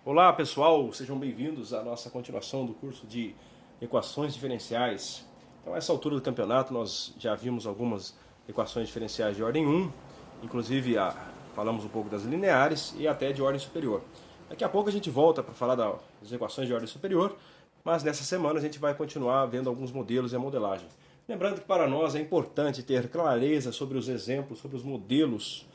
Olá pessoal, sejam bem-vindos à nossa continuação do curso de equações diferenciais. Então, a essa altura do campeonato nós já vimos algumas equações diferenciais de ordem 1, inclusive falamos um pouco das lineares e até de ordem superior. Daqui a pouco a gente volta para falar das equações de ordem superior, mas nessa semana a gente vai continuar vendo alguns modelos e a modelagem. Lembrando que para nós é importante ter clareza sobre os exemplos, sobre os modelos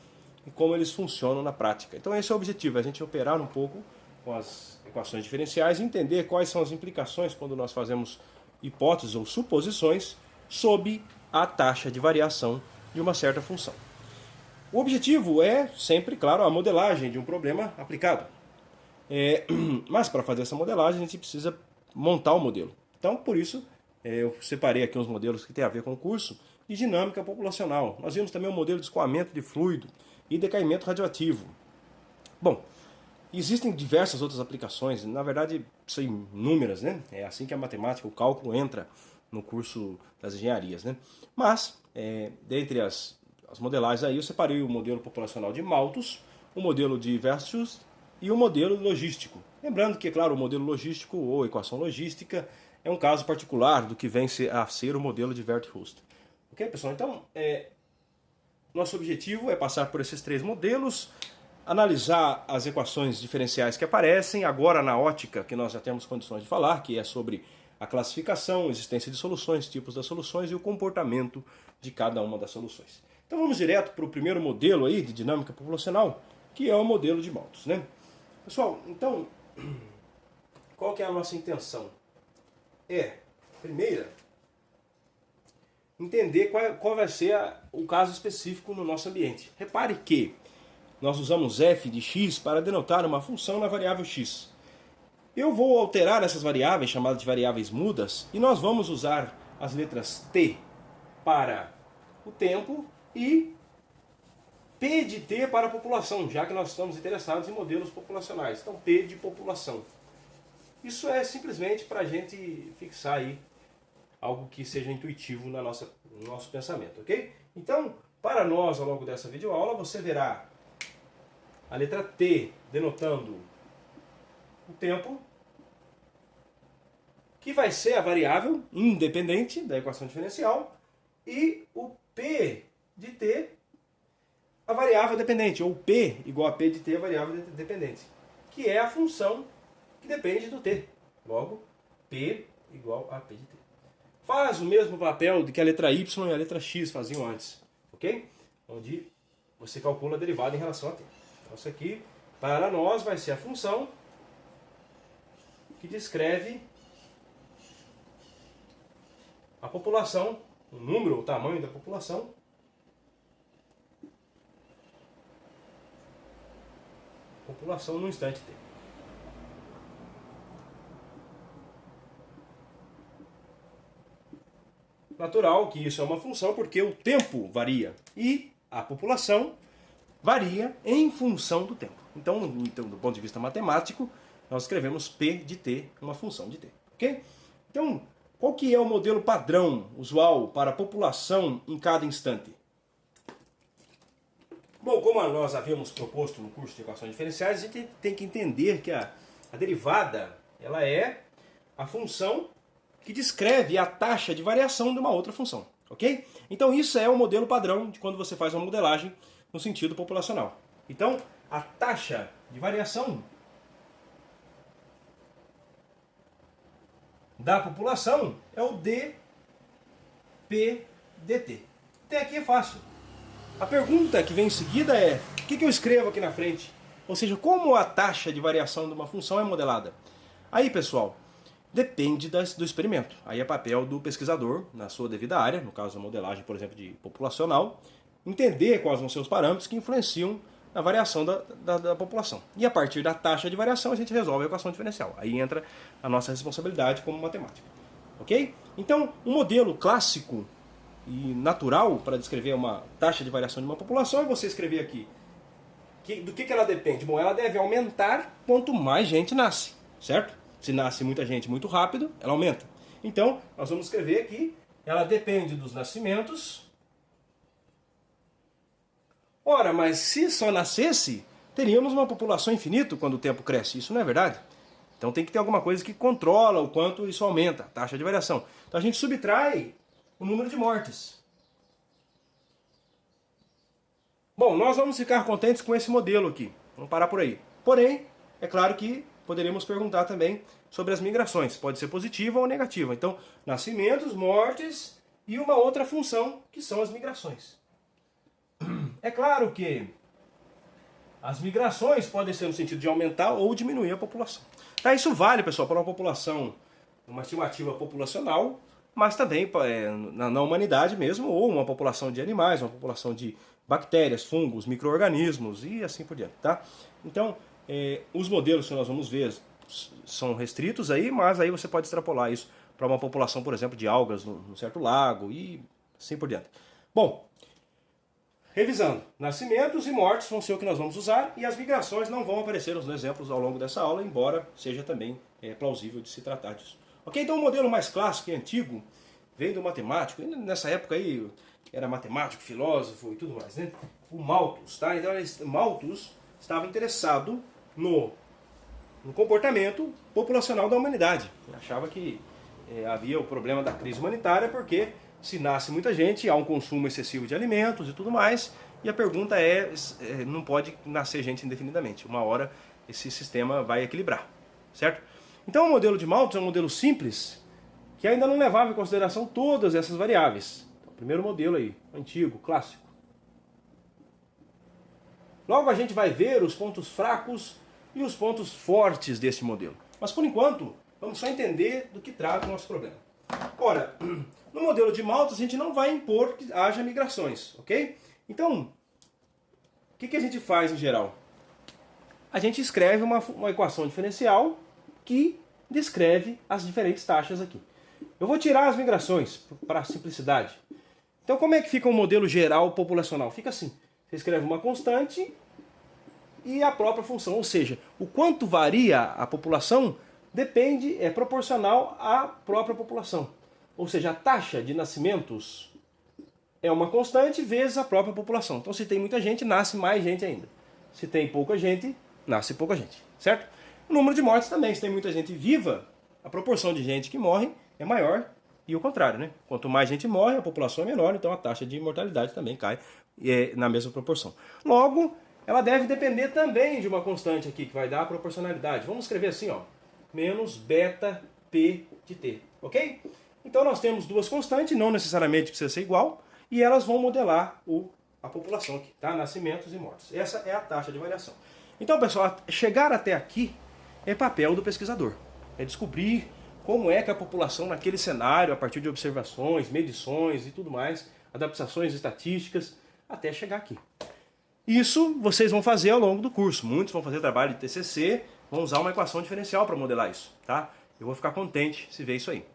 e como eles funcionam na prática. Então esse é o objetivo, a gente operar um pouco com as equações diferenciais e entender quais são as implicações quando nós fazemos hipóteses ou suposições sob a taxa de variação de uma certa função. O objetivo é sempre, claro, a modelagem de um problema aplicado. Mas para fazer essa modelagem a gente precisa montar o modelo. Então, por isso, eu separei aqui uns modelos que têm a ver com o curso de dinâmica populacional. Nós vimos também o modelo de escoamento de fluido e decaimento radioativo. Bom, existem diversas outras aplicações, na verdade são inúmeras, né? É assim que a matemática, o cálculo entra no curso das engenharias, né? Mas, dentre as modelagens aí, eu separei o modelo populacional de Malthus, o modelo de Weierstrass e o modelo logístico. Lembrando que, claro, o modelo logístico ou equação logística é um caso particular do que vem a ser o modelo de Weierstrass. Ok, pessoal? Então, nosso objetivo é passar por esses três modelos, analisar as equações diferenciais que aparecem, agora na ótica que nós já temos condições de falar, que é sobre a classificação, existência de soluções, tipos das soluções e o comportamento de cada uma das soluções. Então vamos direto para o primeiro modelo aí de dinâmica populacional, que é o modelo de Malthus, né? Pessoal, então, qual que é a nossa intenção? Primeira, entender qual vai ser o caso específico no nosso ambiente. Repare que nós usamos f de x para denotar uma função na variável x. Eu vou alterar essas variáveis, chamadas de variáveis mudas, e nós vamos usar as letras t para o tempo e p de t para a população, já que nós estamos interessados em modelos populacionais. Então, p de população. Isso é simplesmente para a gente fixar aí algo que seja intuitivo no nosso pensamento, ok? Então, para nós, ao longo dessa videoaula, você verá a letra T denotando o tempo, que vai ser a variável independente da equação diferencial, e o P de T, a variável dependente, ou P igual a P de T, a variável dependente, que é a função que depende do T. Logo, P igual a P de T. Faz o mesmo papel de que a letra Y e a letra X faziam antes, ok? Onde você calcula a derivada em relação a T. Então isso aqui, para nós, vai ser a função que descreve a população, o número, o tamanho da população, no instante T. Natural que isso é uma função porque o tempo varia e a população varia em função do tempo. Então, do ponto de vista matemático, nós escrevemos P de T, uma função de T. Ok? Então, qual que é o modelo padrão usual para a população em cada instante? Bom, como nós havíamos proposto no curso de equações diferenciais, a gente tem que entender que a derivada ela é a função que descreve a taxa de variação de uma outra função. Ok? Então, isso é o modelo padrão de quando você faz uma modelagem no sentido populacional. Então, a taxa de variação da população é o dp dt. Até aqui é fácil. A pergunta que vem em seguida é: o que eu escrevo aqui na frente? Ou seja, como a taxa de variação de uma função é modelada? Aí, pessoal, depende do experimento. Aí é papel do pesquisador, na sua devida área, no caso a modelagem, por exemplo, de populacional, entender quais vão ser os parâmetros que influenciam na variação da população. E a partir da taxa de variação a gente resolve a equação diferencial. Aí entra a nossa responsabilidade como matemática. Ok? Então, um modelo clássico e natural para descrever uma taxa de variação de uma população é você escrever aqui do que ela depende. Bom, ela deve aumentar quanto mais gente nasce, certo? Se nasce muita gente muito rápido, ela aumenta. Então, nós vamos escrever aqui, ela depende dos nascimentos. Ora, mas se só nascesse teríamos uma população infinita quando o tempo cresce. Isso não é verdade? Então tem que ter alguma coisa que controla o quanto isso aumenta, a taxa de variação. Então a gente subtrai o número de mortes. Bom, nós vamos ficar contentes com esse modelo aqui. Vamos parar por aí. Porém, é claro que poderíamos perguntar também sobre as migrações. Pode ser positiva ou negativa. Então, nascimentos, mortes e uma outra função, que são as migrações. É claro que as migrações podem ser no sentido de aumentar ou diminuir a população. Tá, isso vale, pessoal, para uma população, uma estimativa populacional, mas também na humanidade mesmo, ou uma população de animais, uma população de bactérias, fungos, micro-organismos e assim por diante, tá? Então, os modelos que nós vamos ver são restritos aí, mas aí você pode extrapolar isso para uma população, por exemplo, de algas num certo lago e assim por diante. Bom, revisando, nascimentos e mortes vão ser o que nós vamos usar e as migrações não vão aparecer nos exemplos ao longo dessa aula, embora seja também plausível de se tratar disso. Ok? Então o modelo mais clássico e antigo vem do matemático, e nessa época aí era matemático, filósofo e tudo mais, né? O Malthus, tá? Então Malthus estava interessado no comportamento populacional da humanidade. Ele achava que havia o problema da crise humanitária porque se nasce muita gente, há um consumo excessivo de alimentos e tudo mais, e a pergunta não pode nascer gente indefinidamente. Uma hora esse sistema vai equilibrar, certo? Então o modelo de Malthus é um modelo simples, que ainda não levava em consideração todas essas variáveis. Então, o primeiro modelo aí, antigo, clássico. Logo a gente vai ver os pontos fracos e os pontos fortes desse modelo. Mas por enquanto, vamos só entender do que trata o nosso problema. Ora, no modelo de Malthus a gente não vai impor que haja migrações, ok? Então, o que a gente faz em geral? A gente escreve uma equação diferencial que descreve as diferentes taxas aqui. Eu vou tirar as migrações para simplicidade. Então como é que fica o modelo geral populacional? Fica assim, você escreve uma constante e a própria função, ou seja, o quanto varia a população depende, é proporcional à própria população. Ou seja, a taxa de nascimentos é uma constante vezes a própria população. Então se tem muita gente, nasce mais gente ainda. Se tem pouca gente, nasce pouca gente, certo? O número de mortes também, se tem muita gente viva, a proporção de gente que morre é maior e o contrário, né? Quanto mais gente morre, a população é menor, então a taxa de mortalidade também cai na mesma proporção. Logo, ela deve depender também de uma constante aqui, que vai dar a proporcionalidade. Vamos escrever assim, ó, menos beta P de T, ok? Então nós temos duas constantes, não necessariamente precisa ser igual, e elas vão modelar a população aqui, tá? Nascimentos e mortes. Essa é a taxa de variação. Então, pessoal, chegar até aqui é papel do pesquisador. É descobrir como é que a população naquele cenário, a partir de observações, medições e tudo mais, adaptações estatísticas, até chegar aqui. Isso vocês vão fazer ao longo do curso. Muitos vão fazer trabalho de TCC, vão usar uma equação diferencial para modelar isso, tá? Eu vou ficar contente se ver isso aí.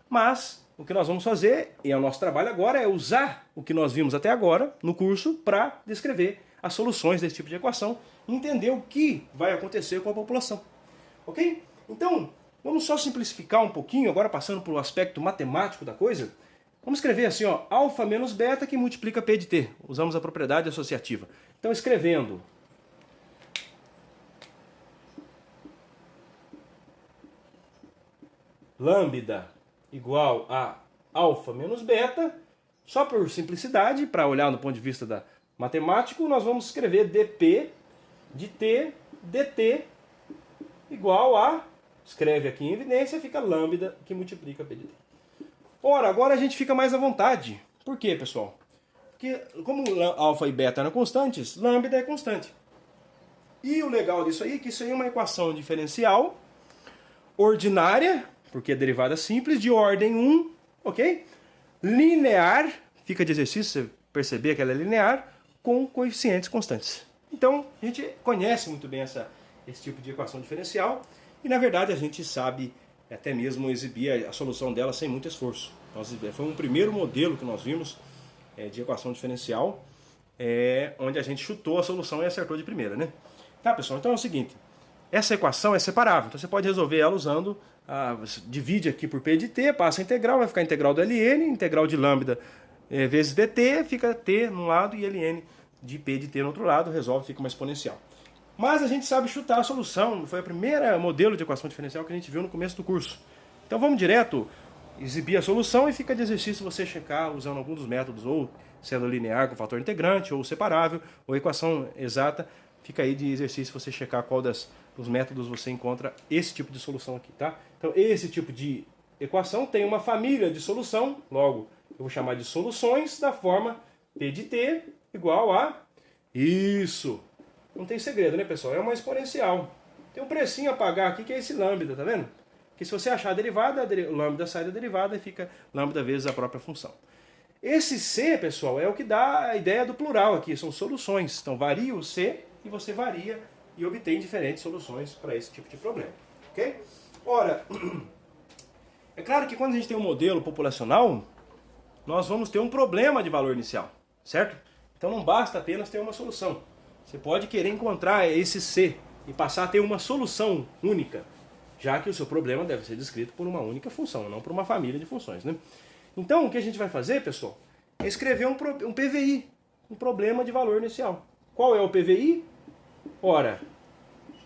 Mas o que nós vamos fazer, e é o nosso trabalho agora, é usar o que nós vimos até agora no curso para descrever as soluções desse tipo de equação e entender o que vai acontecer com a população. Ok? Então, vamos só simplificar um pouquinho, agora passando para o aspecto matemático da coisa. Vamos escrever assim, ó, alfa menos beta que multiplica P de T. Usamos a propriedade associativa. Então, escrevendo lambda igual a alfa menos beta, só por simplicidade, para olhar no ponto de vista matemático, nós vamos escrever dp de t dt igual a, escreve aqui em evidência, fica lambda que multiplica P de T. Ora, agora a gente fica mais à vontade. Por quê, pessoal? Porque como alfa e beta eram constantes, lambda é constante. E o legal disso aí é que isso aí é uma equação diferencial ordinária, porque é derivada simples, de ordem 1, ok? Linear, fica de exercício você perceber que ela é linear, com coeficientes constantes. Então, a gente conhece muito bem esse tipo de equação diferencial e, na verdade, a gente sabe até mesmo exibir a solução dela sem muito esforço. Foi um primeiro modelo que nós vimos de equação diferencial, onde a gente chutou a solução e acertou de primeira, né? Tá, pessoal? Então é o seguinte, essa equação é separável, então você pode resolver ela usando, divide aqui por P de T, passa a integral, vai ficar a integral do ln, integral de lambda vezes dt, fica t num lado e ln de P de T no outro lado, resolve, fica uma exponencial. Mas a gente sabe chutar a solução, foi a primeira modelo de equação diferencial que a gente viu no começo do curso. Então vamos direto exibir a solução e fica de exercício você checar usando algum dos métodos, ou célula linear com fator integrante, ou separável, ou equação exata. Fica aí de exercício você checar qual dos métodos você encontra esse tipo de solução aqui, tá? Então esse tipo de equação tem uma família de solução, logo eu vou chamar de soluções da forma P de T igual a isso. Não tem segredo, né, pessoal? É uma exponencial. Tem um precinho a pagar aqui que é esse lambda, tá vendo? Que se você achar a derivada, o lambda sai da derivada e fica lambda vezes a própria função. Esse C, pessoal, é o que dá a ideia do plural aqui, são soluções. Então varia o C e você varia e obtém diferentes soluções para esse tipo de problema. Ok? Ora, é claro que quando a gente tem um modelo populacional, nós vamos ter um problema de valor inicial, certo? Então não basta apenas ter uma solução. Você pode querer encontrar esse C e passar a ter uma solução única, já que o seu problema deve ser descrito por uma única função, não por uma família de funções, né? Então o que a gente vai fazer, pessoal, é escrever um PVI, um problema de valor inicial. Qual é o PVI? Ora,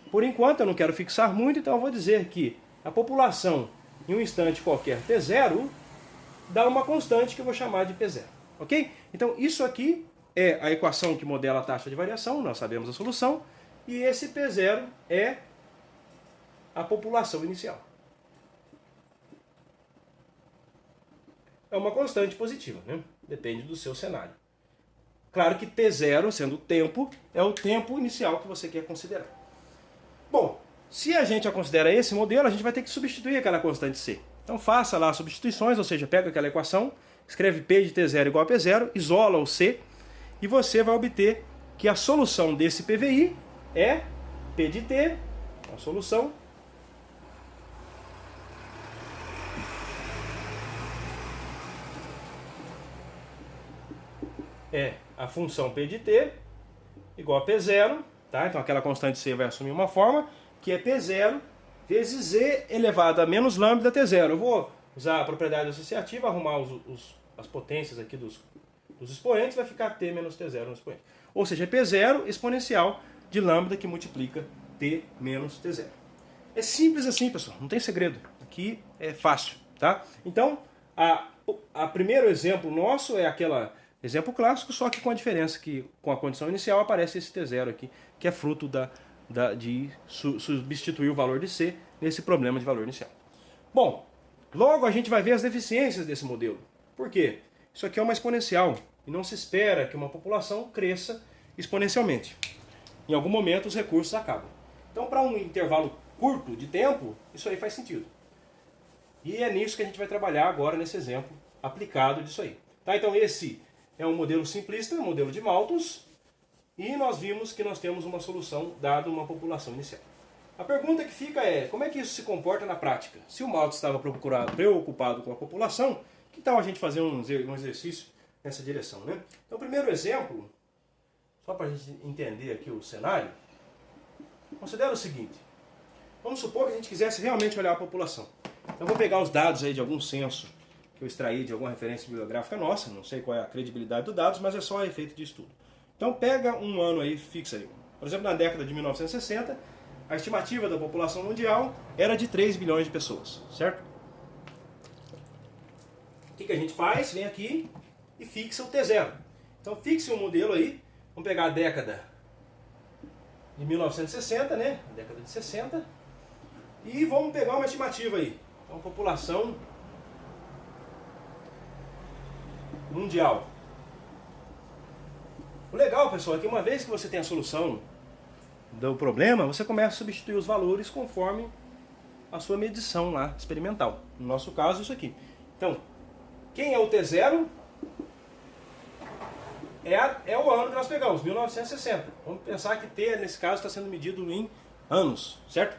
por enquanto eu não quero fixar muito, então eu vou dizer que a população em um instante qualquer T0 dá uma constante que eu vou chamar de P0, ok? Então isso aqui é a equação que modela a taxa de variação, nós sabemos a solução, e esse P0 é a população inicial. É uma constante positiva, né? Depende do seu cenário. Claro que T0, sendo o tempo, é o tempo inicial que você quer considerar. Bom, se a gente considera esse modelo, a gente vai ter que substituir aquela constante C. Então faça lá as substituições, ou seja, pega aquela equação, escreve P de T0 igual a P0, isola o C, e você vai obter que a solução desse PVI é P de T, a solução, é a função P de T igual a P0, tá? Então aquela constante C vai assumir uma forma, que é P0 vezes Z elevado a menos lambda T0. Eu vou usar a propriedade associativa, arrumar as potências aqui dos expoentes, vai ficar T menos T0 no expoente. Ou seja, é P0 exponencial de lambda que multiplica T menos T0. É simples assim, pessoal, não tem segredo. Aqui é fácil, tá? Então, a primeiro exemplo nosso é aquele exemplo clássico, só que com a diferença que com a condição inicial aparece esse T0 aqui, que é fruto de substituir o valor de C nesse problema de valor inicial. Bom, logo a gente vai ver as deficiências desse modelo. Por quê? Isso aqui é uma exponencial e não se espera que uma população cresça exponencialmente. Em algum momento os recursos acabam. Então, para um intervalo curto de tempo, isso aí faz sentido. E é nisso que a gente vai trabalhar agora nesse exemplo aplicado disso aí. Tá? Então esse é um modelo simplista, um modelo de Malthus, e nós vimos que nós temos uma solução dada uma população inicial. A pergunta que fica é, como é que isso se comporta na prática? Se o Malthus estava preocupado com a população, que tal a gente fazer um exercício nessa direção, né? Então, o primeiro exemplo, só para a gente entender aqui o cenário, considera o seguinte. Vamos supor que a gente quisesse realmente olhar a população. Então, eu vou pegar os dados aí de algum censo que eu extraí de alguma referência bibliográfica nossa, não sei qual é a credibilidade dos dados, mas é só a efeito de estudo. Então, pega um ano aí, fixa aí. Por exemplo, na década de 1960, a estimativa da população mundial era de 3 bilhões de pessoas, certo? O que a gente faz? Vem aqui e fixa o T0. Então fixe um modelo aí, vamos pegar a década de 1960, né? A década de 60, e vamos pegar uma estimativa aí. Então, população mundial. O legal, pessoal, é que uma vez que você tem a solução do problema, você começa a substituir os valores conforme a sua medição lá, experimental. No nosso caso, isso aqui. Então, quem é o T0? É o ano que nós pegamos, 1960. Vamos pensar que T, nesse caso, está sendo medido em anos, certo?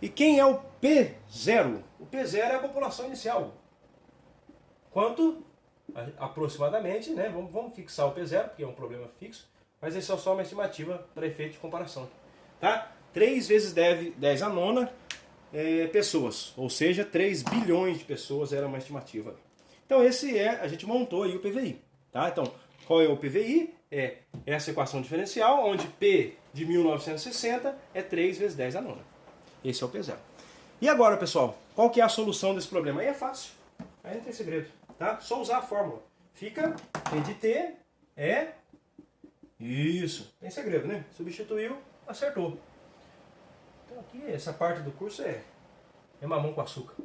E quem é o P0? O P0 é a população inicial. Quanto? Aproximadamente, né? Vamos fixar o P0, porque é um problema fixo, mas esse é só uma estimativa para efeito de comparação. Tá? 3 vezes 10 a nona pessoas, ou seja, 3 bilhões de pessoas era uma estimativa. Então a gente montou aí o PVI. Tá? Então, qual é o PVI? é essa equação diferencial, onde P de 1960 é 3 vezes 10 a nona. Esse é o P0. E agora, pessoal, qual que é a solução desse problema? Aí é fácil, aí não tem segredo, tá? Só usar a fórmula. Fica P de T é isso. Tem segredo, né? Substituiu, acertou. Então aqui, essa parte do curso é mamão com açúcar.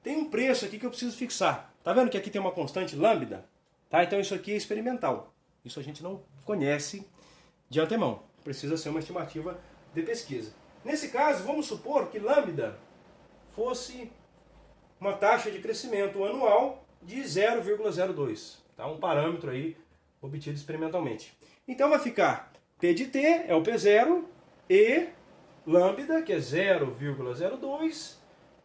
Tem um preço aqui que eu preciso fixar. Tá vendo que aqui tem uma constante lambda? Tá? Então isso aqui é experimental. Isso a gente não conhece de antemão. Precisa ser uma estimativa de pesquisa. Nesse caso, vamos supor que lambda fosse uma taxa de crescimento anual de 0,02. Tá? Um parâmetro aí obtido experimentalmente. Então vai ficar P de T é o P0 e lambda, que é 0,02,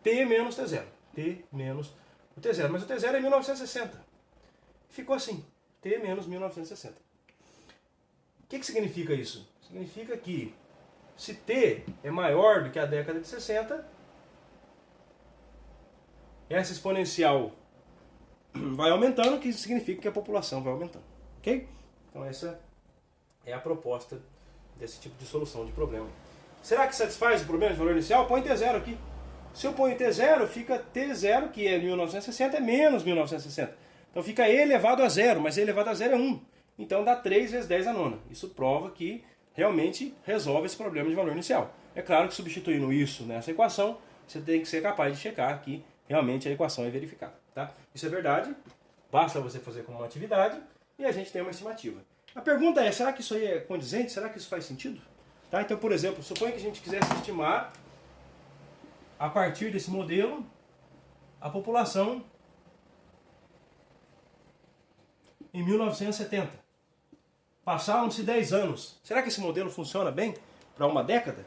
T menos T0. T menos o T0. Mas o T0 é 1960. Ficou assim, T menos 1960. O que significa isso? Significa que se T é maior do que a década de 60, essa exponencial vai aumentando, o que significa que a população vai aumentando. Ok? Então essa é a proposta desse tipo de solução de problema. Será que satisfaz o problema de valor inicial? Põe T0 aqui. Se eu ponho T0, fica T0, que é 1960, é menos 1960. Então fica E elevado a zero, mas E elevado a zero é 1. Então dá 3 vezes 10 a nona. Isso prova que realmente resolve esse problema de valor inicial. É claro que substituindo isso nessa equação, você tem que ser capaz de checar que realmente a equação é verificada. Tá? Isso é verdade, basta você fazer como uma atividade e a gente tem uma estimativa. A pergunta é, será que isso aí é condizente? Será que isso faz sentido? Tá? Então, por exemplo, suponha que a gente quisesse estimar, a partir desse modelo, a população em 1970. Passaram-se 10 anos. Será que esse modelo funciona bem para uma década?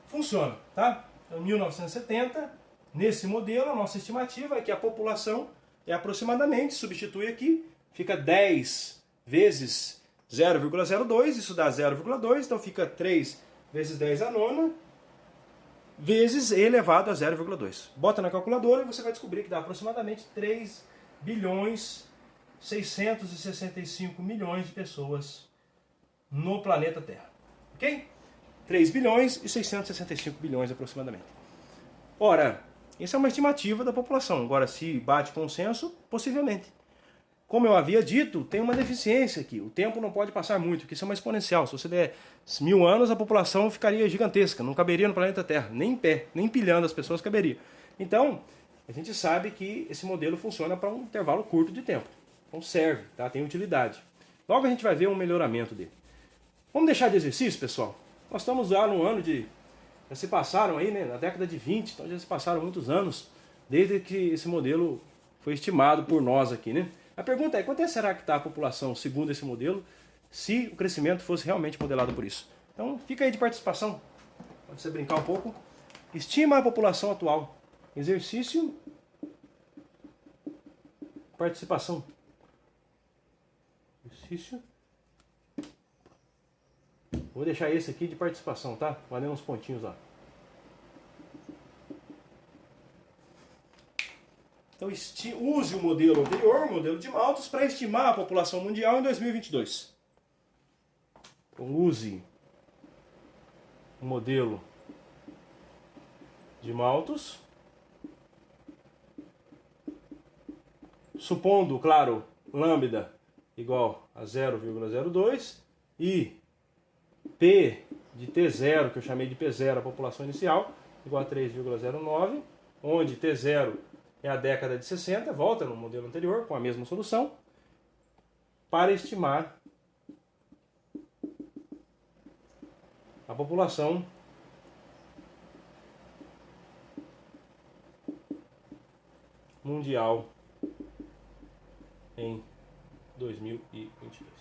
Funciona, tá? Então, 1970, nesse modelo, a nossa estimativa é que a população é aproximadamente, substitui aqui, fica 10 vezes 0,02, isso dá 0,2, então fica 3 vezes 10 a nona, vezes E elevado a 0,2. Bota na calculadora e você vai descobrir que dá aproximadamente 3 bilhões 665 milhões de pessoas no planeta Terra. Ok? 3 bilhões e 665 bilhões aproximadamente. Ora, essa é uma estimativa da população. Agora, se bate consenso, possivelmente. Como eu havia dito, tem uma deficiência aqui. O tempo não pode passar muito, porque isso é uma exponencial. Se você der 1000 anos, a população ficaria gigantesca. Não caberia no planeta Terra. Nem em pé, nem pilhando as pessoas caberia. Então, a gente sabe que esse modelo funciona para um intervalo curto de tempo. Então serve, tá? Tem utilidade. Logo a gente vai ver um melhoramento dele. Vamos deixar de exercício, pessoal? Nós estamos lá no ano de... Já se passaram aí, né? Na década de 20, então já se passaram muitos anos desde que esse modelo foi estimado por nós aqui, né? A pergunta é, quanto será que está a população segundo esse modelo, se o crescimento fosse realmente modelado por isso? Então fica aí de participação, pode você brincar um pouco. Estima a população atual. Exercício, participação. Exercício. Vou deixar esse aqui de participação, tá? Valendo uns pontinhos lá. Então use o modelo anterior, o modelo de Malthus, para estimar a população mundial em 2022. Então use o modelo de Malthus, supondo, claro, lambda igual a 0,02 e P de T0, que eu chamei de P0, a população inicial, igual a 3,09, onde T0 é a década de 60, volta no modelo anterior com a mesma solução, para estimar a população mundial em 2022.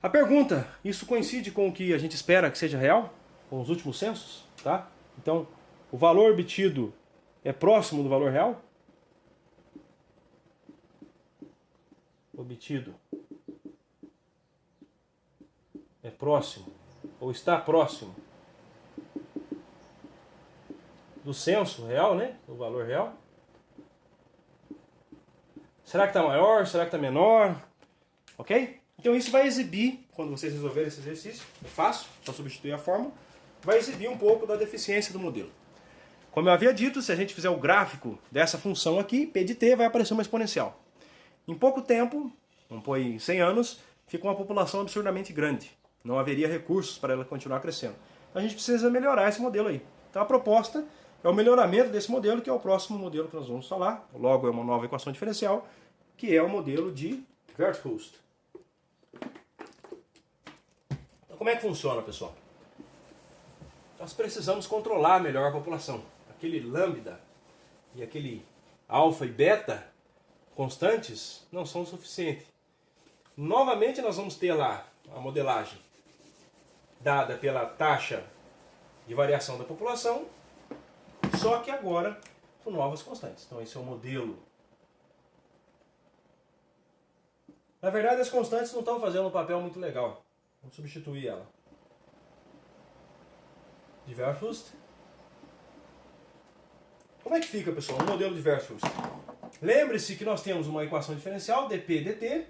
A pergunta, isso coincide com o que a gente espera que seja real? Com os últimos censos? Tá? Então, o valor obtido é próximo do valor real? Obtido é próximo, ou está próximo do censo real, né? O valor real. Será que está maior? Será que está menor? Ok? Então isso vai exibir, quando vocês resolverem esse exercício, é fácil, só substituir a fórmula, vai exibir um pouco da deficiência do modelo. Como eu havia dito, se a gente fizer o gráfico dessa função aqui, P de t vai aparecer uma exponencial. Em pouco tempo, vamos pôr em 100 anos, fica uma população absurdamente grande. Não haveria recursos para ela continuar crescendo. A gente precisa melhorar esse modelo aí. Então a proposta é o melhoramento desse modelo, que é o próximo modelo que nós vamos falar. Logo é uma nova equação diferencial, que é o modelo de Weierstrass. Então como é que funciona, pessoal? Nós precisamos controlar melhor a população. Aquele lambda e aquele alfa e beta constantes não são o suficiente. Novamente nós vamos ter lá a modelagem dada pela taxa de variação da população, só que agora com novas constantes. Então esse é o modelo. Na verdade as constantes não estão fazendo um papel muito legal. Vamos substituir ela. De Weierstrass. Como é que fica, pessoal, o modelo de Weierstrass? Lembre-se que nós temos uma equação diferencial, dp dt,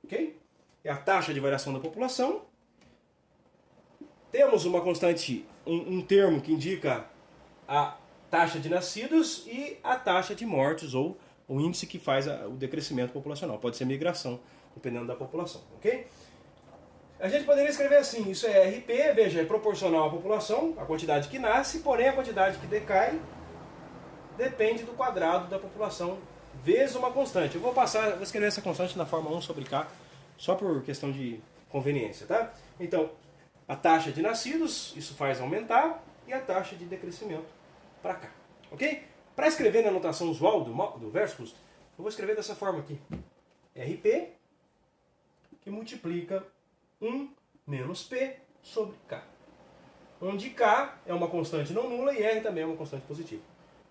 ok? É a taxa de variação da população. Temos uma constante, um termo que indica a taxa de nascidos e a taxa de mortes, ou o índice que faz o decrescimento populacional. Pode ser migração, dependendo da população, ok? A gente poderia escrever assim, isso é RP, veja, é proporcional à população, a quantidade que nasce, porém a quantidade que decai depende do quadrado da população vezes uma constante. Eu vou escrever essa constante na forma 1 sobre K, só por questão de conveniência, tá? Então, a taxa de nascidos, isso faz aumentar, e a taxa de decrescimento para cá, ok? Para escrever na notação usual do Weierstrass, eu vou escrever dessa forma aqui. RP, que multiplica 1 menos P sobre K. Onde K é uma constante não nula e R também é uma constante positiva.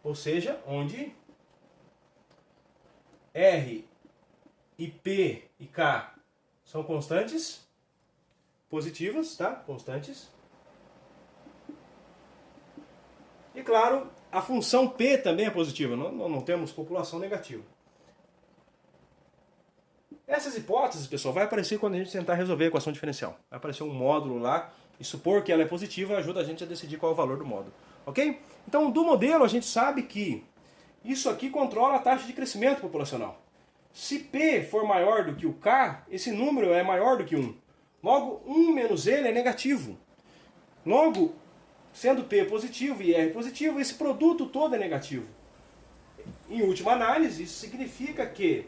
Ou seja, onde R e P e K são constantes positivas, tá? Constantes. E claro, a função P também é positiva, não temos população negativa. Essas hipóteses, pessoal, vai aparecer quando a gente tentar resolver a equação diferencial. Vai aparecer um módulo lá, e supor que ela é positiva ajuda a gente a decidir qual é o valor do módulo. Ok? Então, do modelo, a gente sabe que isso aqui controla a taxa de crescimento populacional. Se P for maior do que o K, esse número é maior do que 1. Logo, 1 menos ele é negativo. Logo, sendo P positivo e R positivo, esse produto todo é negativo. Em última análise, isso significa que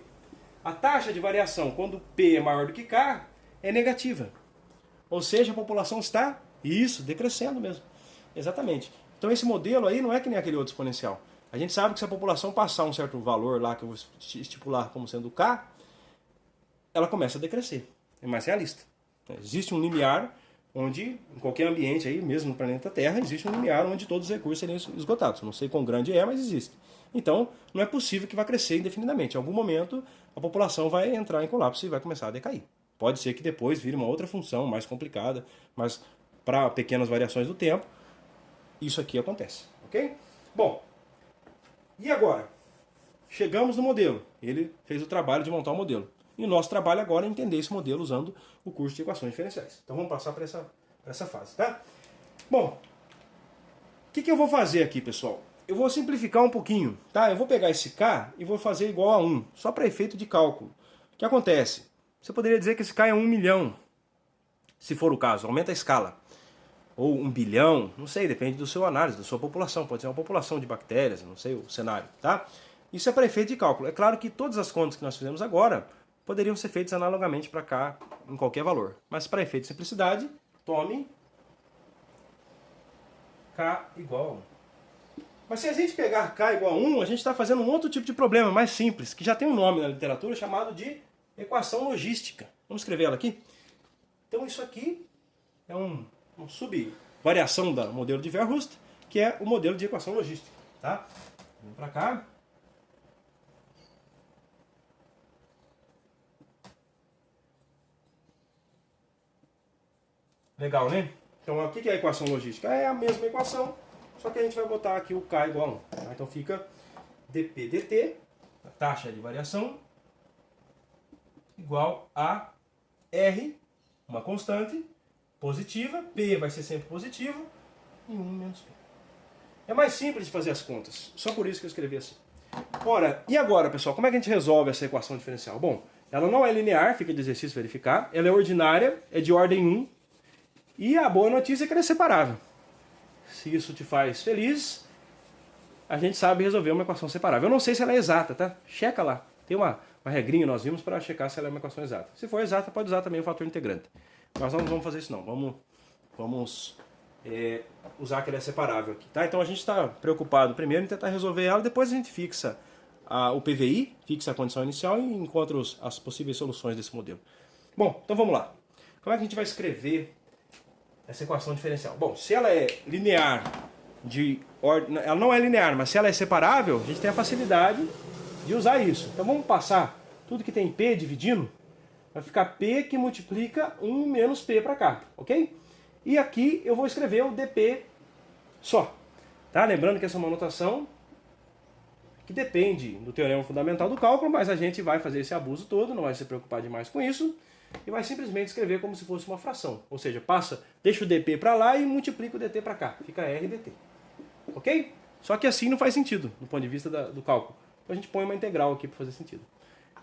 a taxa de variação, quando P é maior do que K, é negativa. Ou seja, a população está, decrescendo mesmo. Exatamente. Então esse modelo aí não é que nem aquele outro exponencial. A gente sabe que se a população passar um certo valor lá, que eu vou estipular como sendo K, ela começa a decrescer. É mais realista. Existe um limiar onde, em qualquer ambiente aí, mesmo no planeta Terra, existe um limiar onde todos os recursos seriam esgotados. Não sei quão grande é, mas existe. Então, não é possível que vá crescer indefinidamente. Em algum momento, a população vai entrar em colapso e vai começar a decair. Pode ser que depois vire uma outra função mais complicada, mas para pequenas variações do tempo, isso aqui acontece. Ok? Bom, e agora? Chegamos no modelo. Ele fez o trabalho de montar o modelo. E o nosso trabalho agora é entender esse modelo usando o curso de equações diferenciais. Então vamos passar para essa fase, tá? Bom, o que eu vou fazer aqui, pessoal? Eu vou simplificar um pouquinho, tá? Eu vou pegar esse K e vou fazer igual a 1, só para efeito de cálculo. O que acontece? Você poderia dizer que esse K é 1 milhão, se for o caso, aumenta a escala. Ou 1 bilhão, não sei, depende do seu análise, da sua população. Pode ser uma população de bactérias, não sei o cenário, tá? Isso é para efeito de cálculo. É claro que todas as contas que nós fizemos agora poderiam ser feitas analogamente para K em qualquer valor. Mas para efeito de simplicidade, tome K igual a 1. Mas se a gente pegar K igual a 1, a gente está fazendo um outro tipo de problema mais simples, que já tem um nome na literatura chamado de equação logística. Vamos escrever ela aqui? Então isso aqui é uma subvariação do modelo de Weierstrass, que é o modelo de equação logística. Tá? Vamos para cá. Legal, né? Então o que é a equação logística? É a mesma equação, só que a gente vai botar aqui o K igual a 1. Tá? Então fica dp dt, a taxa de variação, igual a R, uma constante positiva, P vai ser sempre positivo, e 1 menos P. É mais simples de fazer as contas, só por isso que eu escrevi assim. Ora, e agora, pessoal, como é que a gente resolve essa equação diferencial? Bom, ela não é linear, fica de exercício verificar, ela é ordinária, é de ordem 1, e a boa notícia é que ela é separável. Se isso te faz feliz, a gente sabe resolver uma equação separável. Eu não sei se ela é exata, tá? Checa lá. Tem uma regrinha nós vimos para checar se ela é uma equação exata. Se for exata, pode usar também o fator integrante. Mas nós não vamos fazer isso não. Vamos usar que ela é separável aqui, tá? Então a gente está preocupado primeiro em tentar resolver ela, depois a gente fixa o PVI, fixa a condição inicial e encontra as possíveis soluções desse modelo. Bom, então vamos lá. Como é que a gente vai escrever essa equação diferencial? Bom, se ela é linear, ela não é linear, mas se ela é separável, a gente tem a facilidade de usar isso. Então vamos passar tudo que tem P dividindo, vai ficar P que multiplica 1 menos P para cá, ok? E aqui eu vou escrever o dP só. Tá? Lembrando que essa é uma notação que depende do teorema fundamental do cálculo, mas a gente vai fazer esse abuso todo, não vai se preocupar demais com isso, e vai simplesmente escrever como se fosse uma fração. Ou seja, deixa o dP para lá e multiplica o dt para cá. Fica R dt. Ok? Só que assim não faz sentido, do ponto de vista do cálculo. Então a gente põe uma integral aqui para fazer sentido.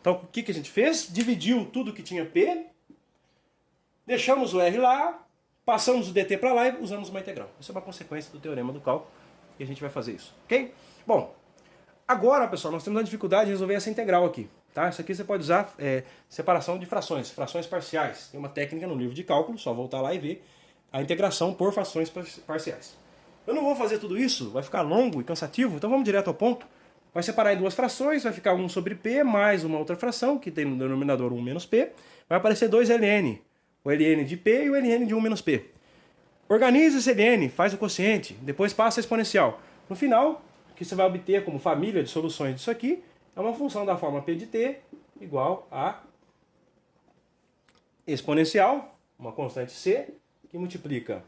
Então o que a gente fez? Dividiu tudo que tinha P, deixamos o R lá, passamos o dt para lá e usamos uma integral. Isso é uma consequência do teorema do cálculo e a gente vai fazer isso. Ok? Bom, agora, pessoal, nós temos a dificuldade de resolver essa integral aqui. Tá? Isso aqui você pode usar separação de frações, frações parciais. Tem uma técnica no livro de cálculo, só voltar lá e ver a integração por frações parciais. Eu não vou fazer tudo isso, vai ficar longo e cansativo, então vamos direto ao ponto. Vai separar em duas frações, vai ficar 1 sobre P mais uma outra fração, que tem no denominador 1 menos P. Vai aparecer dois ln, o ln de P e o ln de 1 menos P. Organiza esse ln, faz o quociente, depois passa a exponencial. No final, o que você vai obter como família de soluções disso aqui é uma função da forma P de T igual a exponencial, uma constante C, que multiplica.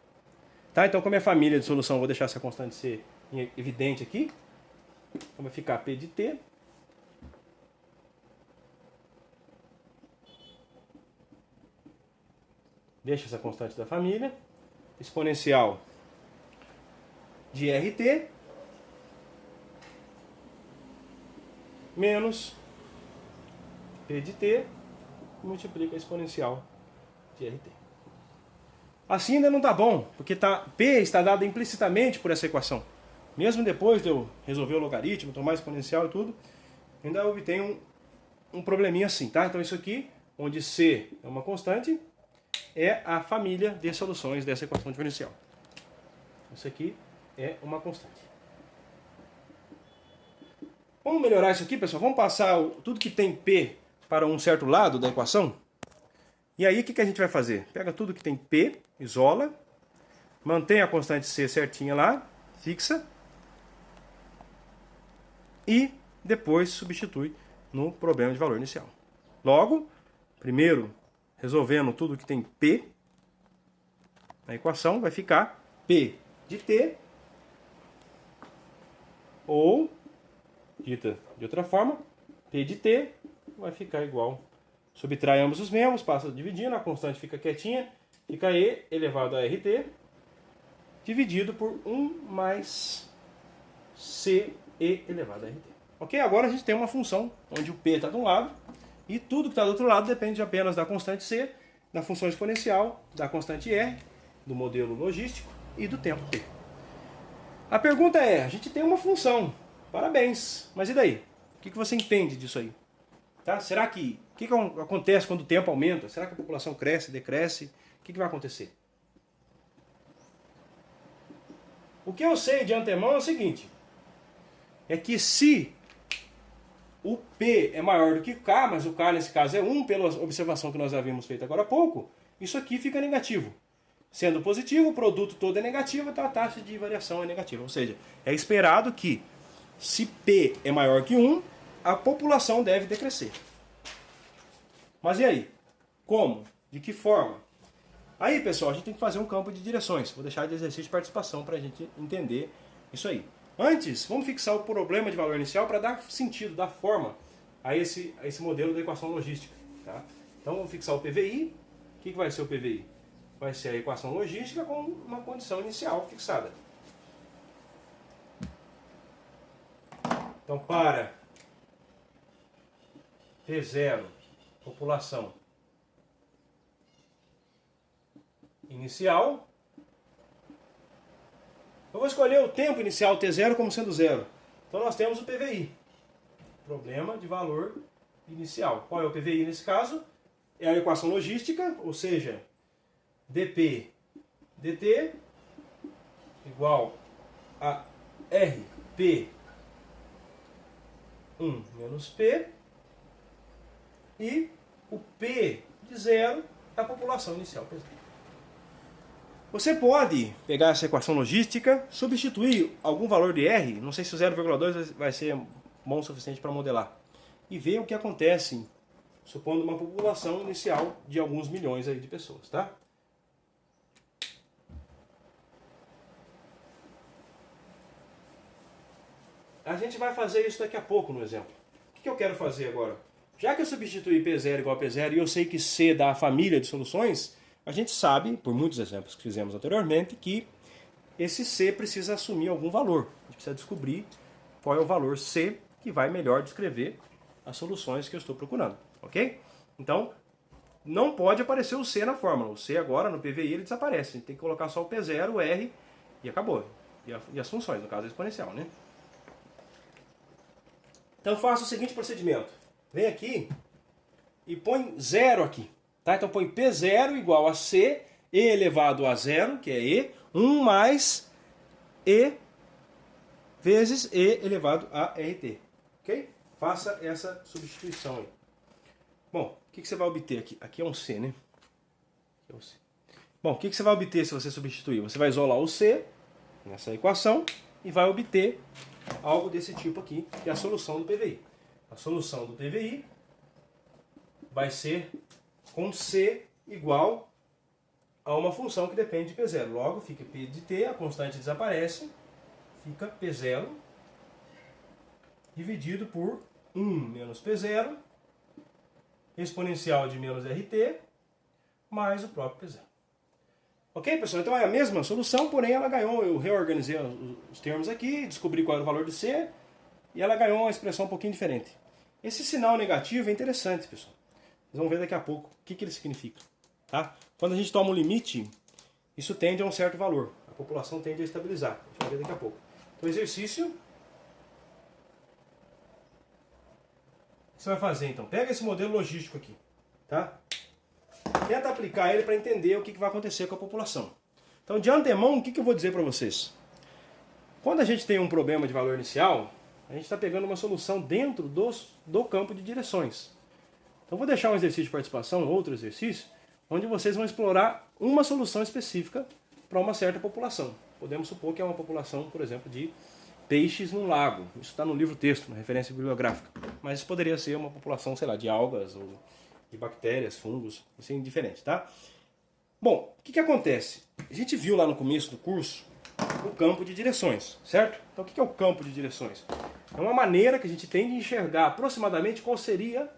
Tá? Então, como é família de solução, eu vou deixar essa constante C evidente aqui. Então vai ficar P de T deixa essa constante da família, exponencial de RT menos P de T multiplica a exponencial de RT. Assim ainda não está bom, porque P está dado implicitamente por essa equação. Mesmo depois de eu resolver o logaritmo, tomar exponencial e tudo, ainda obtenho um probleminha assim, tá? Então isso aqui, onde C é uma constante, é a família de soluções dessa equação diferencial. Isso aqui é uma constante. Vamos melhorar isso aqui, pessoal? Vamos passar tudo que tem P para um certo lado da equação? E aí o que a gente vai fazer? Pega tudo que tem P, isola, mantém a constante C certinha lá, fixa, e depois substitui no problema de valor inicial. Logo, primeiro, resolvendo tudo que tem P na equação, vai ficar P de T, ou, dita de outra forma, P de T vai ficar igual. Subtrai ambos os membros, passa dividindo, a constante fica quietinha, fica E elevado a RT, dividido por 1 mais CE elevado a RT. Ok? Agora a gente tem uma função onde o P está de um lado e tudo que está do outro lado depende apenas da constante C, da função exponencial, da constante R, do modelo logístico e do tempo T. A pergunta é, a gente tem uma função, parabéns, mas e daí? O que você entende disso aí? Tá? Será que, o que acontece quando o tempo aumenta? Será que a população cresce, decresce? O que vai acontecer? O que eu sei de antemão é o seguinte, é que se o P é maior do que o K, mas o K nesse caso é 1, pela observação que nós havíamos feito agora há pouco, isso aqui fica negativo. Sendo positivo, o produto todo é negativo, então a taxa de variação é negativa. Ou seja, é esperado que se P é maior que 1, a população deve decrescer. Mas e aí? Como? De que forma? Aí, pessoal, a gente tem que fazer um campo de direções. Vou deixar de exercício de participação para a gente entender isso aí. Antes, vamos fixar o problema de valor inicial para dar sentido, dar forma a esse modelo da equação logística. Tá? Então, vamos fixar o PVI, que vai ser o PVI? Vai ser a equação logística com uma condição inicial fixada. Então, para T0, população inicial, eu vou escolher o tempo inicial T0 como sendo zero. Então nós temos o PVI, problema de valor inicial. Qual é o PVI nesse caso? É a equação logística, ou seja, dP dt igual a RP 1 menos P, e o P de zero é a população inicial. Você pode pegar essa equação logística, substituir algum valor de R, não sei se o 0,2 vai ser bom o suficiente para modelar, e ver o que acontece, supondo uma população inicial de alguns milhões aí de pessoas, tá? A gente vai fazer isso daqui a pouco no exemplo. O que eu quero fazer agora? Já que eu substituí P0 igual a P0 e eu sei que C dá a família de soluções, a gente sabe, por muitos exemplos que fizemos anteriormente, que esse C precisa assumir algum valor. A gente precisa descobrir qual é o valor C que vai melhor descrever as soluções que eu estou procurando, ok? Então, não pode aparecer o C na fórmula. O C agora, no PVI, ele desaparece. A gente tem que colocar só o P0, o R e acabou. E as funções, no caso a exponencial, né? Então faça o seguinte procedimento. Vem aqui e põe zero aqui. Tá? Então põe P0 igual a C, E elevado a zero, que é E, 1 mais E vezes E elevado a RT. Ok? Faça essa substituição aí. Bom, o que você vai obter aqui? Aqui é um C, né? Aqui é um C. Bom, o que você vai obter se você substituir? Você vai isolar o C nessa equação e vai obter algo desse tipo aqui, que é a solução do PVI. A solução do PVI vai ser com C igual a uma função que depende de P0. Logo, fica P de T, a constante desaparece, fica P0 dividido por 1 menos P0, exponencial de menos RT, mais o próprio P0. Ok, pessoal? Então é a mesma solução, porém ela ganhou, eu reorganizei os termos aqui, descobri qual era o valor de C, e ela ganhou uma expressão um pouquinho diferente. Esse sinal negativo é interessante, pessoal. Vocês vão ver daqui a pouco o que ele significa. Tá? Quando a gente toma um limite, isso tende a um certo valor. A população tende a estabilizar. A gente vai ver daqui a pouco. Então, exercício. O que você vai fazer, então? Pega esse modelo logístico aqui. Tá? Tenta aplicar ele para entender o que vai acontecer com a população. Então, de antemão, o que eu vou dizer para vocês? Quando a gente tem um problema de valor inicial, a gente está pegando uma solução dentro do campo de direções. Então, vou deixar um exercício de participação, outro exercício, onde vocês vão explorar uma solução específica para uma certa população. Podemos supor que é uma população, por exemplo, de peixes num lago. Isso está no livro-texto, na referência bibliográfica. Mas isso poderia ser uma população, sei lá, de algas ou de bactérias, fungos, assim, diferente, tá? Bom, o que acontece? A gente viu lá no começo do curso o campo de direções, certo? Então o que é o campo de direções? É uma maneira que a gente tem de enxergar aproximadamente qual seria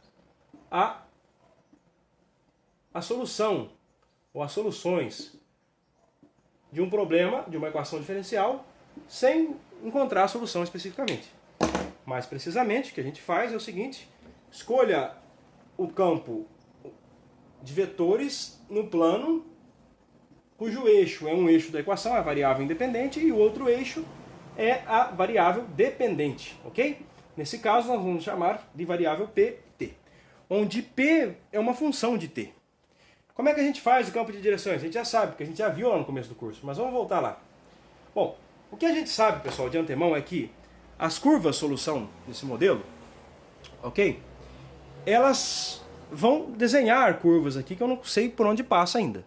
a solução ou as soluções de um problema, de uma equação diferencial, sem encontrar a solução especificamente. Mais precisamente, o que a gente faz é o seguinte: escolha o campo de vetores no plano cujo eixo é um eixo da equação, a variável independente, e o outro eixo é a variável dependente, ok? Nesse caso nós vamos chamar de variável pt, onde p é uma função de t. Como é que a gente faz o campo de direções? A gente já sabe, porque a gente já viu lá no começo do curso, mas vamos voltar lá. Bom, o que a gente sabe, pessoal, de antemão é que as curvas solução desse modelo, ok? Elas vão desenhar curvas aqui que eu não sei por onde passa ainda.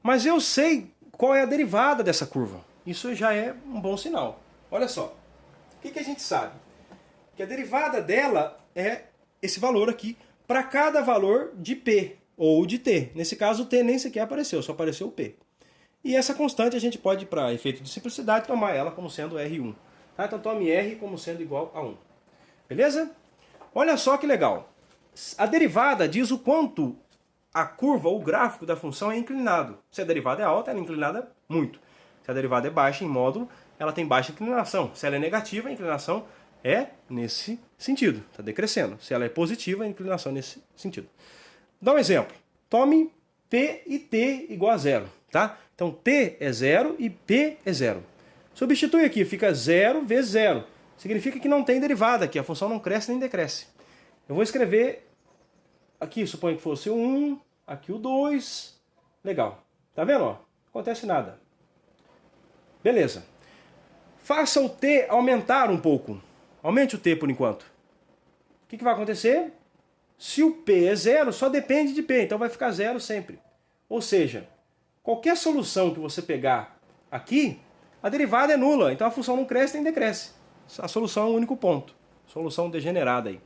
Mas eu sei qual é a derivada dessa curva. Isso já é um bom sinal. Olha só. O que a gente sabe? Que a derivada dela é esse valor aqui para cada valor de P ou de T. Nesse caso o T nem sequer apareceu, só apareceu o P. E essa constante a gente pode, para efeito de simplicidade, tomar ela como sendo R1. Tá? Então tome R como sendo igual a 1. Beleza? Olha só que legal. A derivada diz o quanto a curva, o gráfico da função é inclinado. Se a derivada é alta, ela é inclinada muito. Se a derivada é baixa em módulo, ela tem baixa inclinação. Se ela é negativa, a inclinação é nesse sentido, está decrescendo. Se ela é positiva, a inclinação é nesse sentido. Dá um exemplo. Tome P e T igual a zero. Tá? Então T é zero e P é zero. Substitui aqui, fica 0 vezes 0. Significa que não tem derivada aqui, a função não cresce nem decresce. Eu vou escrever aqui, suponho que fosse o 1, aqui o 2. Legal. Tá vendo? Ó? Não acontece nada. Beleza. Faça o t aumentar um pouco. Aumente o t por enquanto. O que vai acontecer? Se o p é zero, só depende de p, então vai ficar zero sempre. Ou seja, qualquer solução que você pegar aqui, a derivada é nula, então a função não cresce nem decresce. A solução é um único ponto. Solução degenerada aí.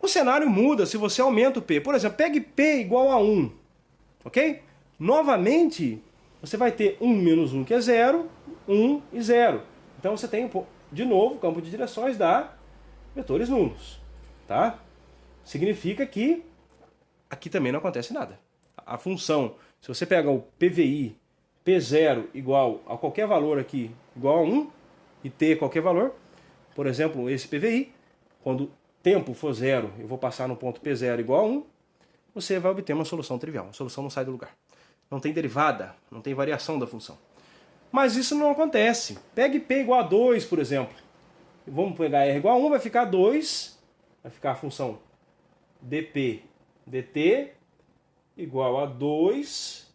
O cenário muda se você aumenta o p. Por exemplo, pegue p igual a 1. Ok? Novamente, você vai ter 1 menos 1, que é 0, 1 e 0. Então você tem, de novo, o campo de direções dá vetores nulos. Tá? Significa que aqui também não acontece nada. A função, se você pega o PVI, P0 igual a qualquer valor aqui, igual a 1, e T qualquer valor, por exemplo, esse PVI, quando tempo for 0, eu vou passar no ponto P0 igual a 1, você vai obter uma solução trivial. A solução não sai do lugar. Não tem derivada, não tem variação da função. Mas isso não acontece. Pegue P igual a 2, por exemplo. Vamos pegar R igual a 1, vai ficar 2, vai ficar a função dp dt igual a 2,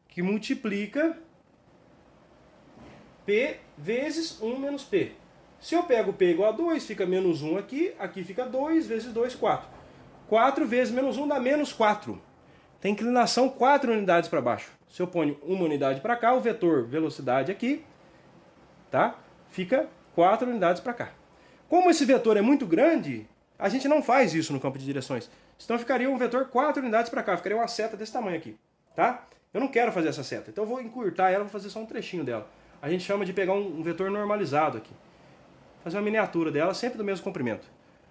que multiplica P vezes 1 menos P. Se eu pego P igual a 2, fica menos 1 aqui, aqui fica 2 vezes 2, 4. 4 vezes menos 1 dá menos 4. Tem inclinação 4 unidades para baixo. Se eu ponho uma unidade para cá, o vetor velocidade aqui, tá? Fica 4 unidades para cá. Como esse vetor é muito grande, a gente não faz isso no campo de direções. Senão ficaria um vetor 4 unidades para cá, ficaria uma seta desse tamanho aqui, tá? Eu não quero fazer essa seta, então eu vou encurtar ela, vou fazer só um trechinho dela. A gente chama de pegar um vetor normalizado aqui. Fazer uma miniatura dela, sempre do mesmo comprimento.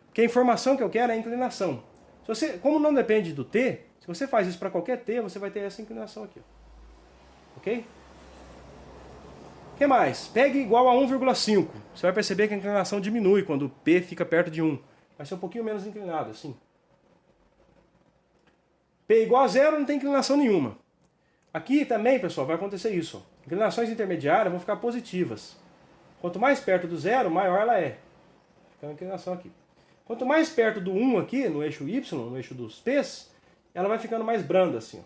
Porque a informação que eu quero é a inclinação. Se você, como não depende do t, se você faz isso para qualquer t, você vai ter essa inclinação aqui. Ok? O que mais? Pegue igual a 1,5. Você vai perceber que a inclinação diminui quando p fica perto de 1. Vai ser um pouquinho menos inclinado, assim. P igual a 0 não tem inclinação nenhuma. Aqui também, pessoal, vai acontecer isso. Inclinações intermediárias vão ficar positivas. Quanto mais perto do zero, maior ela é. Fica uma inclinação aqui. Quanto mais perto do 1 aqui, no eixo Y, no eixo dos P's, ela vai ficando mais branda assim.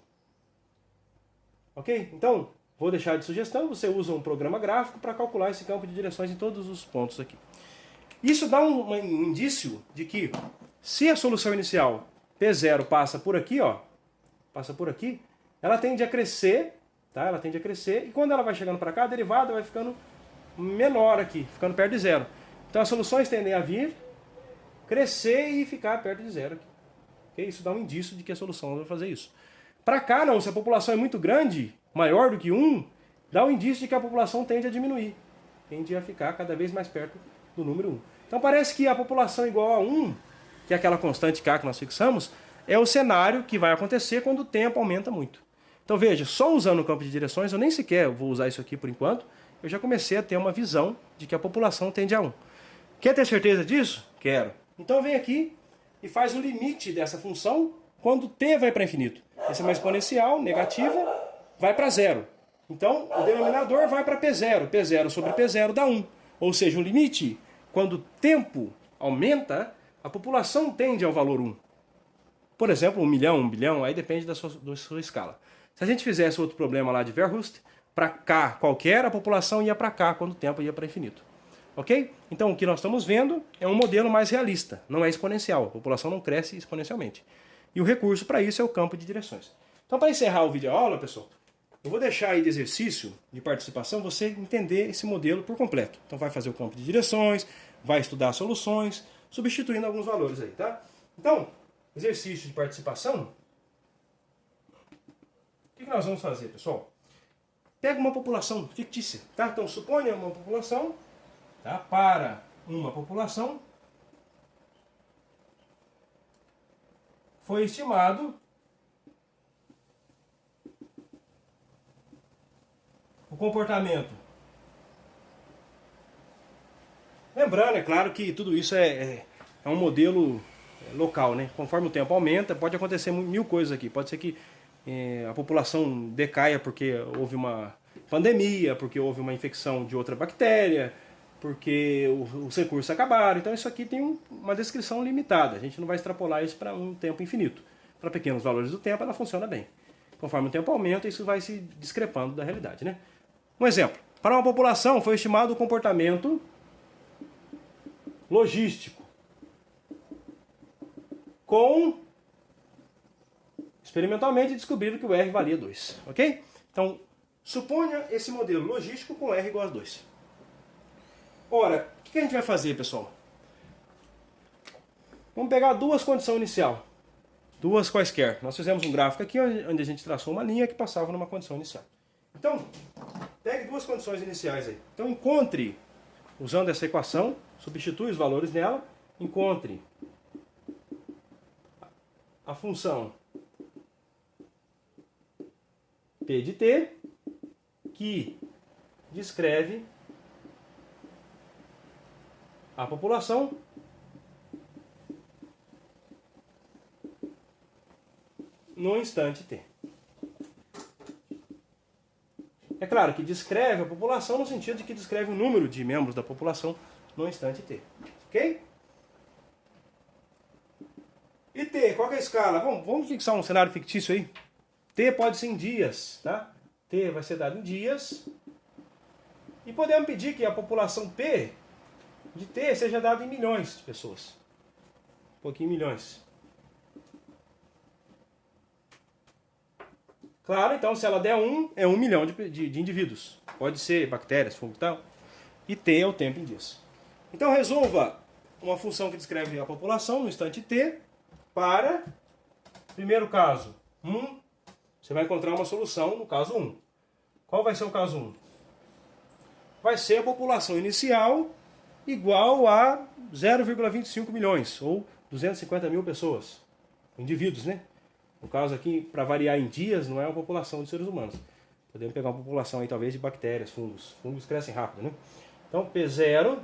Ok? Então, vou deixar de sugestão, você usa um programa gráfico para calcular esse campo de direções em todos os pontos aqui. Isso dá um indício de que, se a solução inicial P0 passa por aqui, ó, passa por aqui, ela tende a crescer, tá? Ela tende a crescer, e quando ela vai chegando para cá, a derivada vai ficando menor aqui, ficando perto de zero. Então as soluções tendem a vir, crescer e ficar perto de zero aqui. Okay? Isso dá um indício de que a solução vai fazer isso. Para cá não, se a população é muito grande, maior do que 1, dá um indício de que a população tende a diminuir. Tende a ficar cada vez mais perto do número 1. Então parece que a população igual a 1, que é aquela constante K que nós fixamos, é o cenário que vai acontecer quando o tempo aumenta muito. Então veja, só usando o campo de direções, eu nem sequer vou usar isso aqui por enquanto, eu já comecei a ter uma visão de que a população tende a 1. Quer ter certeza disso? Quero. Então vem aqui e faz o limite dessa função quando t vai para infinito. Essa é uma exponencial negativa, vai para zero. Então o denominador vai para P0. P0 sobre P0 dá 1. Ou seja, o limite, quando o tempo aumenta, a população tende ao valor 1. Por exemplo, 1 milhão, 1 bilhão, aí depende da sua escala. Se a gente fizesse outro problema lá de Verhulst, para K qualquer, a população ia para K quando o tempo ia para infinito. Ok? Então o que nós estamos vendo é um modelo mais realista, não é exponencial. A população não cresce exponencialmente. E o recurso para isso é o campo de direções. Então, para encerrar o vídeo aula, pessoal, eu vou deixar aí de exercício de participação você entender esse modelo por completo. Então vai fazer o campo de direções, vai estudar soluções, substituindo alguns valores aí, tá? Então, exercício de participação. O que nós vamos fazer, pessoal? Pega uma população fictícia, tá? Então suponha uma população, tá? Para uma população, foi estimado o comportamento. Lembrando, é claro que tudo isso é um modelo local, né? Conforme o tempo aumenta, pode acontecer mil coisas aqui. Pode ser que a população decaia porque houve uma pandemia, porque houve uma infecção de outra bactéria, porque os recursos acabaram. Então isso aqui tem uma descrição limitada. A gente não vai extrapolar isso para um tempo infinito. Para pequenos valores do tempo, ela funciona bem. Conforme o tempo aumenta, isso vai se discrepando da realidade, né? Um exemplo. Para uma população foi estimado o comportamento logístico experimentalmente descobriram que o R valia 2, ok? Então, suponha esse modelo logístico com R igual a 2. Ora, o que a gente vai fazer, pessoal? Vamos pegar duas condições inicial, duas quaisquer. Nós fizemos um gráfico aqui onde a gente traçou uma linha que passava numa condição inicial. Então, pegue duas condições iniciais aí. Então, encontre, usando essa equação, substitui os valores nela, encontre a função P de T, que descreve a população no instante T. É claro que descreve a população no sentido de que descreve o número de membros da população no instante T. Ok? E T, qual que é a escala? Vamos fixar um cenário fictício aí. T pode ser em dias, tá? T vai ser dado em dias. E podemos pedir que a população P de T seja dada em milhões de pessoas. Um pouquinho em milhões. Claro, então se ela der 1, é 1 milhão de indivíduos. Pode ser bactérias, fungo e tal. E T é o tempo em dias. Então resolva uma função que descreve a população no instante T para, primeiro caso, 1. Você vai encontrar uma solução no caso 1. Qual vai ser o caso 1? Vai ser a população inicial igual a 0,25 milhões, ou 250 mil pessoas. Indivíduos, né? No caso aqui, para variar em dias, não é uma população de seres humanos. Podemos pegar uma população aí, talvez, de bactérias, fungos. Fungos crescem rápido, né? Então, P0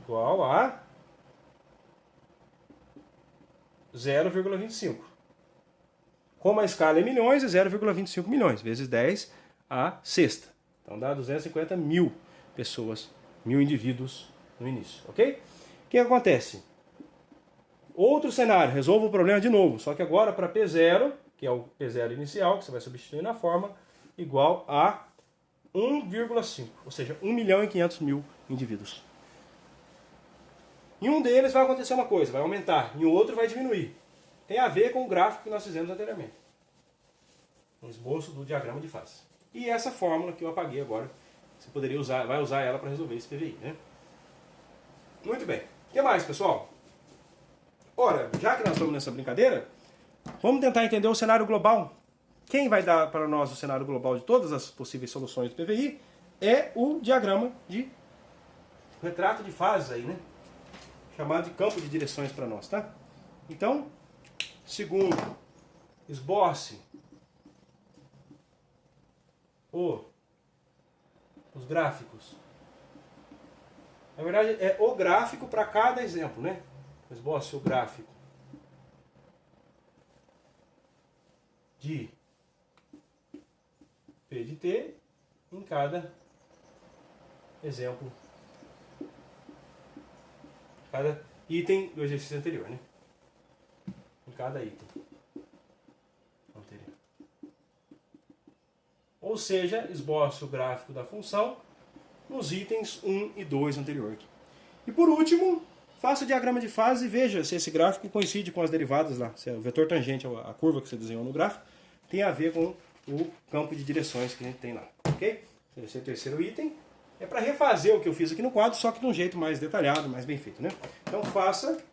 igual a 0,25. Como a escala é milhões, é 0,25 milhões, vezes 10 a sexta. Então dá 250 mil pessoas, mil indivíduos no início, ok? O que acontece? Outro cenário, resolva o problema de novo, só que agora para P0, que é o P0 inicial, que você vai substituir na forma, igual a 1,5, ou seja, 1 milhão e 500 mil indivíduos. Em um deles vai acontecer uma coisa, vai aumentar, em outro vai diminuir. Tem a ver com o gráfico que nós fizemos anteriormente. Um esboço do diagrama de fase. E essa fórmula que eu apaguei agora, você poderia usar, vai usar ela para resolver esse PVI, né? Muito bem. O que mais, pessoal? Ora, já que nós estamos nessa brincadeira, vamos tentar entender o cenário global. Quem vai dar para nós o cenário global de todas as possíveis soluções do PVI é o diagrama de retrato de fases aí, né? Chamado de campo de direções para nós, tá? Então, segundo, esboce os gráficos. Na verdade, é o gráfico para cada exemplo, né? Esboce o gráfico de P de T em cada exemplo, cada item do exercício anterior, né? Em cada item anterior. Ou seja, esboce o gráfico da função nos itens 1 e 2 anterior aqui. E por último, faça o diagrama de fase e veja se esse gráfico coincide com as derivadas lá. Se o vetor tangente, a curva que você desenhou no gráfico, tem a ver com o campo de direções que a gente tem lá. Ok? Esse é o terceiro item. É para refazer o que eu fiz aqui no quadro, só que de um jeito mais detalhado, mais bem feito, né? Então faça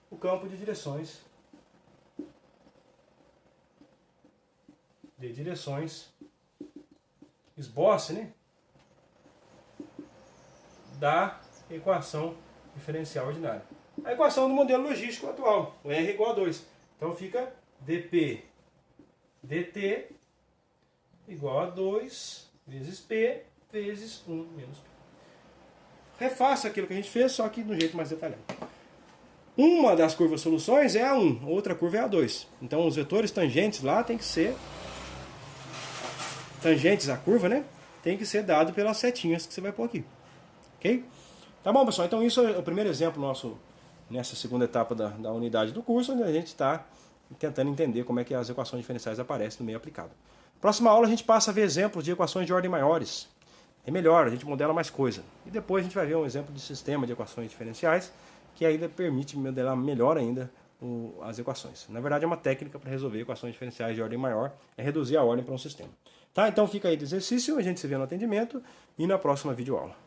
o campo de direções. Esboce, né? Da equação diferencial ordinária. A equação do modelo logístico atual, o R igual a 2. Então fica dP dt igual a 2 vezes P vezes 1 menos π. Refaça aquilo que a gente fez, só que de um jeito mais detalhado. Uma das curvas soluções é A1, outra curva é A2. Então os vetores tangentes lá tem que ser... Tangentes à curva, né? Tem que ser dado pelas setinhas que você vai pôr aqui. Ok? Tá bom, pessoal? Então isso é o primeiro exemplo nosso nessa segunda etapa da unidade do curso, onde a gente está tentando entender como é que as equações diferenciais aparecem no meio aplicado. Próxima aula a gente passa a ver exemplos de equações de ordem maiores. É melhor, a gente modela mais coisa. E depois a gente vai ver um exemplo de sistema de equações diferenciais, que ainda permite modelar melhor ainda as equações. Na verdade é uma técnica para resolver equações diferenciais de ordem maior, é reduzir a ordem para um sistema. Tá? Então fica aí de exercício, a gente se vê no atendimento e na próxima videoaula.